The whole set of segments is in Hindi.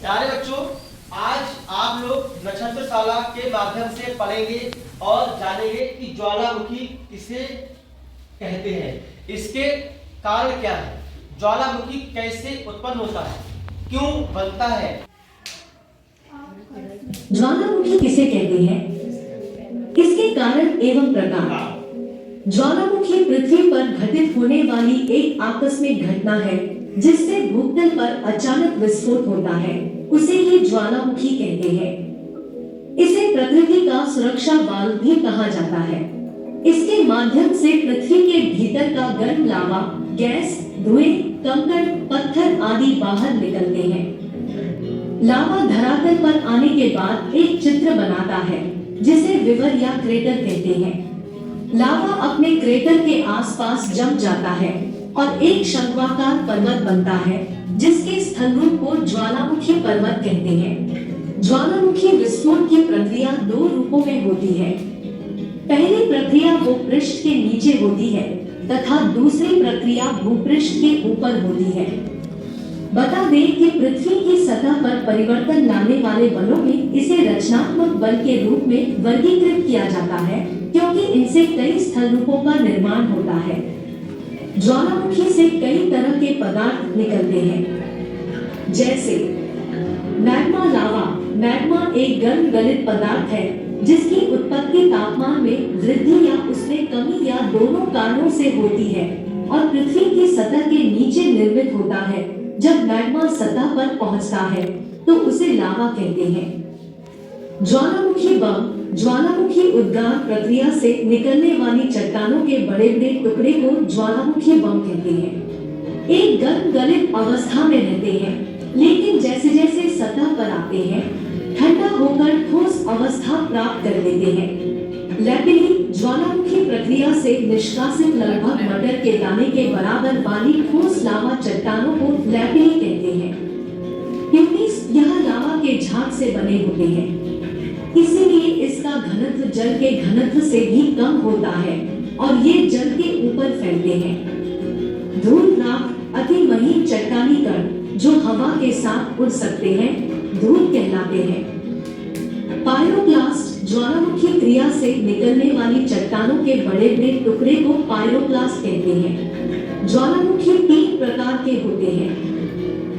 प्यारे बच्चों, आज आप लोग नक्षत्रशाला के माध्यम से पढ़ेंगे और जानेंगे कि ज्वालामुखी किसे कहते हैं, इसके कारण क्या है, ज्वालामुखी कैसे उत्पन्न होता है, क्यों बनता है। ज्वालामुखी किसे कहते हैं, इसके कारण एवं प्रकार। ज्वालामुखी पृथ्वी पर घटित होने वाली एक आकस्मिक घटना है जिससे भूतल पर अचानक विस्फोट होता है, उसे ही ज्वालामुखी कहते हैं। इसे प्रकृति का सुरक्षा वाल्व भी कहा जाता है। इसके माध्यम से पृथ्वी के भीतर का गर्म लावा, गैस, धुएं, कंकड़, पत्थर आदि बाहर निकलते हैं। लावा धरातल पर आने के बाद एक चित्र बनाता है जिसे विवर या क्रेटर कहते हैं। लावा अपने क्रेटर के आसपास जम जाता है और एक शंक्वाकार पर्वत बनता है जिसके स्थल रूप को ज्वालामुखी पर्वत कहते हैं। ज्वालामुखी विस्फोट की प्रक्रिया दो रूपों में होती है। पहली प्रक्रिया भूपृष्ठ के नीचे होती है तथा दूसरी प्रक्रिया भूपृष्ठ के ऊपर होती है। बता दें कि पृथ्वी की सतह पर परिवर्तन लाने वाले बलों में इसे रचनात्मक बल के रूप में वर्गीकृत किया जाता है क्योंकि इनसे कई स्थल रूपों का निर्माण होता है। ज्वालामुखी से कई तरह के पदार्थ निकलते हैं, जैसे मैग्मा लावा। मैग्मा एक गर्म गलित पदार्थ है जिसकी उत्पत्ति तापमान में वृद्धि या उसमें कमी या दोनों कारणों से होती है और पृथ्वी की सतह के नीचे निर्मित होता है। जब मैग्मा सतह पर पहुंचता है तो उसे लावा कहते हैं। ज्वालामुखी बम, ज्वालामुखी उद्गार प्रक्रिया से निकलने वाली चट्टानों के बड़े बड़े टुकड़े को ज्वालामुखी बम कहते हैं। एक गर्म गलित अवस्था में रहते हैं, लेकिन जैसे जैसे सतह पर आते हैं ठंडा होकर ठोस अवस्था प्राप्त कर लेते हैं। लैपिली ज्वालामुखी प्रक्रिया से निष्कासित लगभग मटर के दाने के बराबर वाली ठोस लावा चट्टानों को लैपिली कहते हैं। प्यूमिस यह लावा के झाग से बने होते हैं, इसीलिए इसका घनत्व जल के घनत्व से भी कम होता है और ये जल के ऊपर फैलते हैं। धूल राख अति महीन चट्टानी कण जो हवा के साथ उड़ सकते हैं धूल कहलाते हैं। पायरोक्लास्ट ज्वालामुखी क्रिया से निकलने वाली चट्टानों के बड़े बड़े टुकड़े को पायरोक्लास्ट कहते हैं। ज्वालामुखी तीन प्रकार के होते हैं।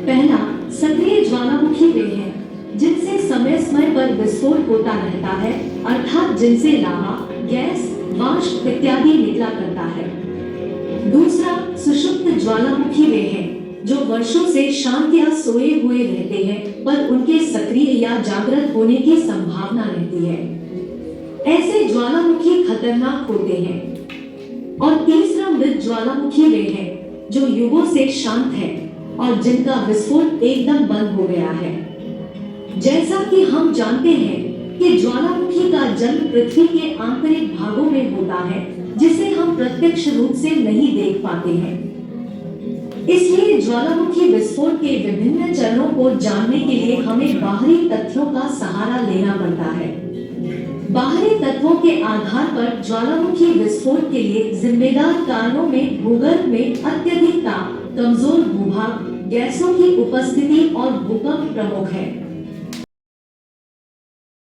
पहला सक्रिय ज्वालामुखी वे हैं जिनसे समय समय पर विस्फोट होता रहता है, अर्थात जिनसे लावा, गैस, वाष्प इत्यादि निकला करता है। दूसरा सुषुप्त ज्वालामुखी वे हैं जो वर्षों से शांत या सोए हुए रहते हैं पर उनके सक्रिय या जागृत होने की संभावना रहती है। ऐसे ज्वालामुखी खतरनाक होते हैं। और तीसरा मृत ज्वालामुखी वे हैं जो युगों से शांत है और जिनका विस्फोट एकदम बंद हो गया है। जैसा कि हम जानते हैं कि ज्वालामुखी का जन्म पृथ्वी के आंतरिक भागों में होता है जिसे हम प्रत्यक्ष रूप से नहीं देख पाते हैं। इसलिए ज्वालामुखी विस्फोट के विभिन्न चरणों को जानने के लिए हमें बाहरी तथ्यों का सहारा लेना पड़ता है। बाहरी तत्वों के आधार पर ज्वालामुखी विस्फोट के लिए जिम्मेदार कारणों में भूगर्भ में अत्यधिक ताप, कमजोर भूभाग, गैसों की उपस्थिति और भूकंप प्रमुख है।